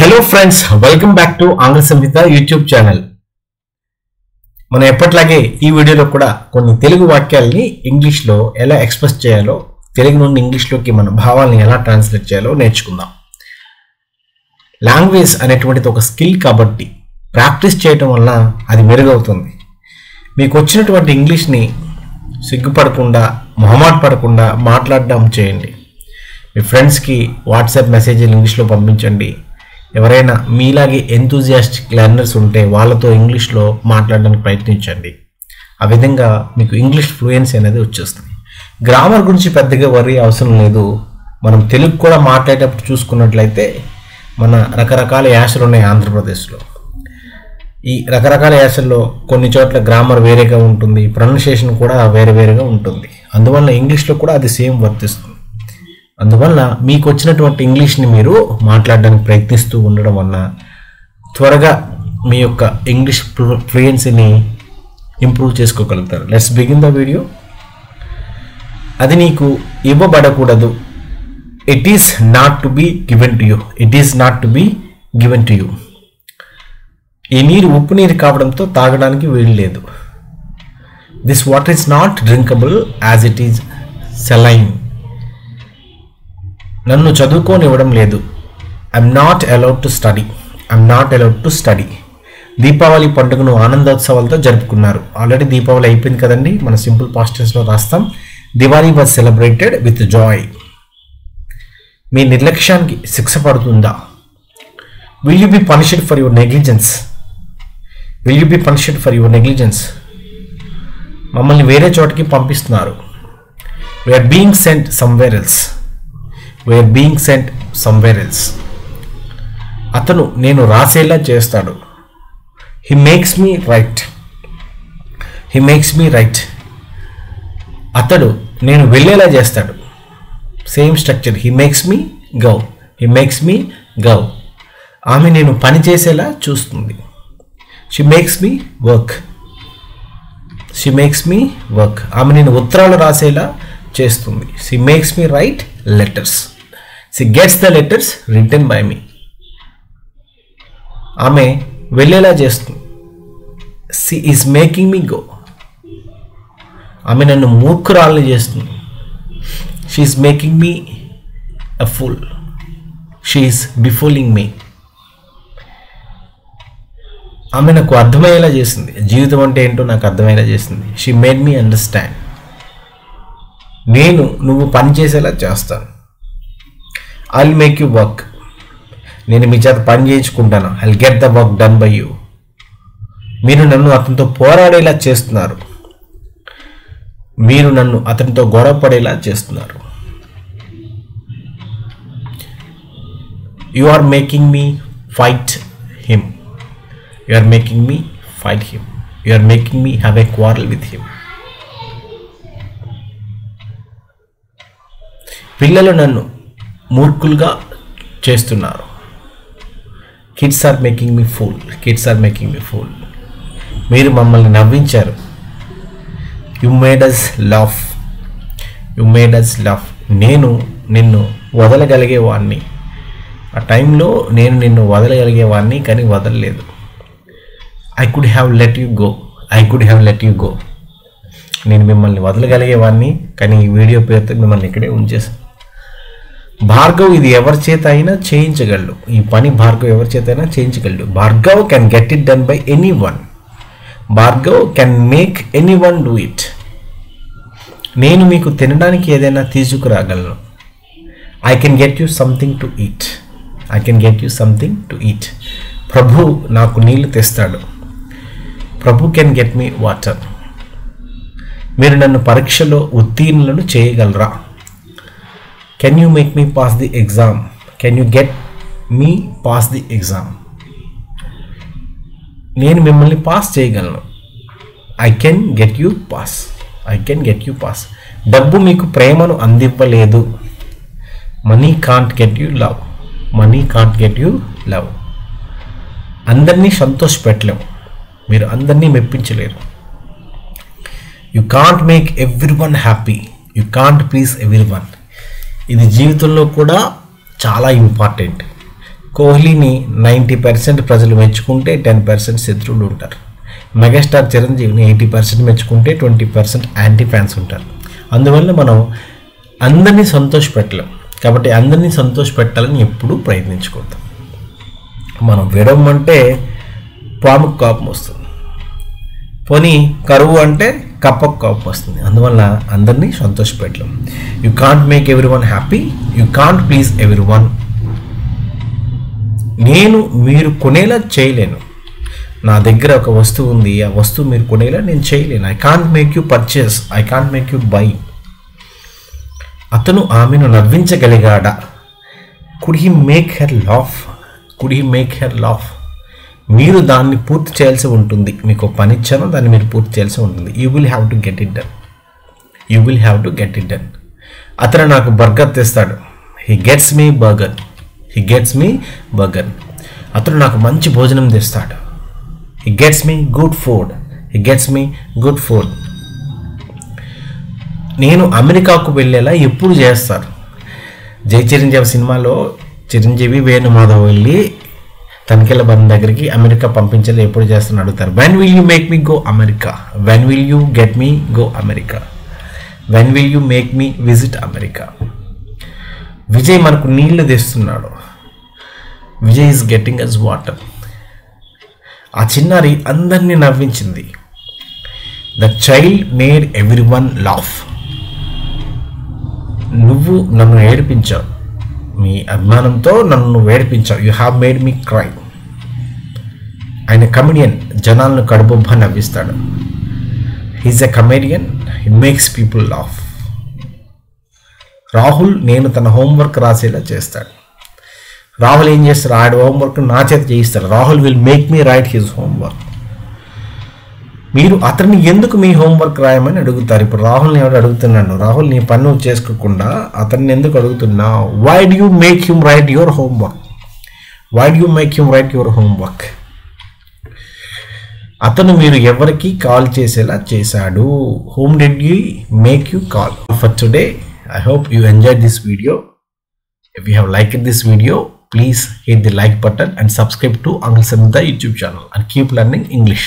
Hello friends, welcome back to ఆంగ్ల సంహిత YouTube channel. మనం ఎప్పట్లాగే ఈ వీడియోలో కూడా కొన్ని తెలుగు వాక్యాలని ఇంగ్లీష్లో ఎలా ఎక్స్ప్రెస్ చేయాలో, తెలుగు నుండి ఇంగ్లీష్లోకి మన భావాలను ఎలా ట్రాన్స్లేట్ చేయాలో నేర్చుకుందాం. లాంగ్వేజ్ అనేటువంటిది ఒక స్కిల్ కాబట్టి ప్రాక్టీస్ చేయటం వల్ల అది మెరుగవుతుంది. మీకు వచ్చినటువంటి ఇంగ్లీష్ని సిగ్గుపడకుండా, మొహమాట పడకుండా మాట్లాడడం చేయండి. మీ ఫ్రెండ్స్కి వాట్సాప్ మెసేజ్లు ఇంగ్లీష్లో పంపించండి. ఎవరైనా మీలాగే ఎంతూజియాస్టిక్ లెర్నర్స్ ఉంటే వాళ్ళతో ఇంగ్లీష్లో మాట్లాడడానికి ప్రయత్నించండి. ఆ విధంగా మీకు ఇంగ్లీష్ ఫ్లూయెన్సీ అనేది వచ్చేస్తుంది. గ్రామర్ గురించి పెద్దగా వరీ అవసరం లేదు. మనం తెలుగు కూడా మాట్లాడేటప్పుడు చూసుకున్నట్లయితే మన రకరకాల యాసలు ఉన్నాయి ఆంధ్రప్రదేశ్లో. ఈ రకరకాల యాసల్లో కొన్ని చోట్ల గ్రామర్ వేరేగా ఉంటుంది, ప్రొనౌన్సియేషన్ కూడా వేరే వేరేగా ఉంటుంది. అందువల్ల ఇంగ్లీష్లో కూడా అది సేమ్ వర్తిస్తుంది. అందువల్ల మీకు వచ్చినటువంటి ఇంగ్లీష్ని మీరు మాట్లాడడానికి ప్రయత్నిస్తూ ఉండడం వల్ల త్వరగా మీ యొక్క ఇంగ్లీష్ ఫ్లూయెన్సీని ఇంప్రూవ్ చేసుకోగలుగుతారు. Let's begin the video. అది నీకు ఇవ్వబడకూడదు. It is not to be given to you. It is not to be given to you. ఈ నీరు ఉప్పు నీరు కావడంతో తాగడానికి వీలు లేదు. This water is not drinkable as it is saline. నన్ను చదువుకోనివ్వడం లేదు. I'm not allowed to study. I'm not allowed to study. Deepavali పండుగను ఆనందోత్సవాలతో జరుపుకున్నారు. ఆల్రెడీ దీపావళి అయిపోయింది కదండి. మన సింపుల్ పాస్ట్ టెన్స్లో రాస్తాం. Diwali was celebrated with joy. మీ నిర్లక్ష్యానికి శిక్ష పడుతుందా? Will you be punished for your negligence? Will you be punished for your negligence? మమ్మల్ని వేరే చోటకి పంపిస్తున్నారు. We're being sent somewhere else. We're being sent somewhere else. అతను నేను రాసేలా చేస్తాడు. He makes me write. He makes me write. అతడు నేను వెళ్ళేలా చేస్తాడు. Same structure. He makes me go. He makes me go. ఆమె నేను పని చేసేలా చూస్తుంది. She makes me work. She makes me work. ఆమె నేను ఉత్తరాలు రాసేలా చేస్తుంది. She makes me write letters. She gets the letters written by me. ఆమె వెళ్ళేలా చేస్తుంది. She is making me go. ఆమె నన్ను మూర్ఖురాలని చేస్తుంది. She is making me a fool. She is befooling me. ఆమె నాకు అర్థమయ్యేలా చేసింది. జీవితం అంటే ఏంటో నాకు అర్థమయ్యేలా చేసింది. She made me understand. నేను నువ్వు పని చేసేలా చేస్తాను. I will make you work. నేను మీ చేత పని చేయించుకుంటాను. I will get the work done by you. మీరు నన్ను అతనితో పోరాడేలా చేస్తున్నారు. మీరు నన్ను అతనితో గొడవ పడేలా చేస్తున్నారు. You are making me fight him. You are making me fight him. You are making me have a quarrel with him. పిల్లలు నన్ను మూర్ఖులుగా చేస్తున్నారు. Kids are making me fool. Kids are making me fool. మీరు మమ్మల్ని నవ్వించారు. You made us laugh. You made us laugh. నేను నిన్ను వదలగలిగేవాడిని. ఆ టైంలో నేను నిన్ను వదలగలిగేవాడిని, కానీ వదలలేదు. I could have let you go. I could have let you go. నేను మిమ్మల్ని వదలగలిగేవాడిని, కానీ ఈ వీడియో పేరుతో మిమ్మల్ని ఇక్కడే ఉంచేసాను. భార్గవ్ ఇది ఎవరి చేత అయినా చేయించగలడు. ఈ పని భార్గవ్ ఎవరి చేత అయినా చేయించగలడు. Bhargav can get it done by anyone. Bhargav can make anyone do it. నేను మీకు తినడానికి ఏదైనా తీసుకురాగలను. I can get you something to eat. I can get you something to eat. Prabhu నాకు నీళ్లు తెస్తాడు. Prabhu can get me water. మీరు నన్ను పరీక్షలో ఉత్తీర్ణులను చేయగలరా? Can you make me pass the exam? Can you get me pass the exam? నేను మిమ్మల్ని పాస్ చేయగలను. I can get you pass. I can get you pass. డబ్బు మీకు ప్రేమను అందివ్వలేదు. Money can't get you love. Money can't get you love. అందరినీ సంతోషపెట్టలేము. మీరు అందరినీ మెప్పించలేరు. You can't make everyone happy. You can't please everyone. ఇది జీవితంలో కూడా చాలా ఇంపార్టెంట్. కోహ్లీని 90% ప్రజలు మెచ్చుకుంటే 10% శత్రువులు ఉంటారు. మెగాస్టార్ చిరంజీవిని 80% మెచ్చుకుంటే 20% యాంటీ ఫ్యాన్స్ ఉంటారు. అందువల్ల మనం అందరినీ సంతోషపెట్టలేం. కాబట్టి అందరినీ సంతోషపెట్టాలని ఎప్పుడూ ప్రయత్నించుకుంటాం. మనం విడవమంటే పాముకు కోపం వస్తుంది, పోనీ కరువు అంటే కప్పకు కోపం వస్తుంది. అందువల్ల అందరినీ సంతోషపెట్టలేం. You can't make everyone happy, you can't please everyone. నేను మీరు కొనేలా చేయలేను. నా దగ్గర ఒక వస్తువు ఉంది, ఆ వస్తువు మీరు కొనేలా నేను చేయలేను. I can't make you purchase, I can't make you buy. అతను ఆమెను నవ్వించగలిగాడా? Could he make her laugh, could he make her laugh. మీరు దాన్ని పూర్తి చేయాల్సి ఉంటుంది. మీకు పని ఇచ్చాను, దాన్ని మీరు పూర్తి చేయాల్సి ఉంటుంది. You will have to get it done, you will have to get it done. అతను నాకు బర్గర్ తెస్తాడు. He gets me burger, he gets me burger. అతను నాకు మంచి భోజనం తెస్తాడు. He gets me good food, he gets me good food. నేను అమెరికాకు వెళ్ళేలా ఎప్పుడు చేస్తారు? జై చిరంజీవి సినిమాలో చిరంజీవి వేణుమాధవ్ వెళ్ళి తనిఖీల బంధు దగ్గరికి అమెరికా పంపించేలా ఎప్పుడు చేస్తాను అడుగుతారు. When will you make me go America, when will you get me go America, when will you make me visit America. Vijay మనకు నీళ్లు తెస్తున్నాడు. Vijay is getting us water. ఆ చిన్నారి అందరినీ నవ్వించింది. The child made everyone laugh. నువ్వు నన్ను ఏడిపించావు, మీ అభిమానంతో నన్ను ఏడిపించావు. You have made me cry. ఆయన కమెడియన్, జనాలను కడుబొబ్బ నవ్విస్తాడు. He's a comedian, he makes people laugh. Rahul నేను తన హోంవర్క్ రాసేలా చేస్తాడు. రాహుల్ ఏం చేస్తాడు? ఆడ హోంవర్క్ నా చేత చేయిస్తాడు. Rahul will make me right his homework. మీరు అతన్ని ఎందుకు మీ హోంవర్క్ రాయమని అడుగుతారు. ఇప్పుడు రాహుల్ని ఎవరు అడుగుతున్నాను, రాహుల్ నీ పని నువ్వు చేసుకోకుండా అతన్ని ఎందుకు అడుగుతున్నావు? Why do you make him write your homework, why do you make him write your homework. అతను మీరు ఎవరికి కాల్ చేసేలా చేశాడు. Whom did you make you call. For today I hope you enjoyed this video. If you have liked this video, please hit the like button and subscribe to Uncle Samantha YouTube channel and keep learning English.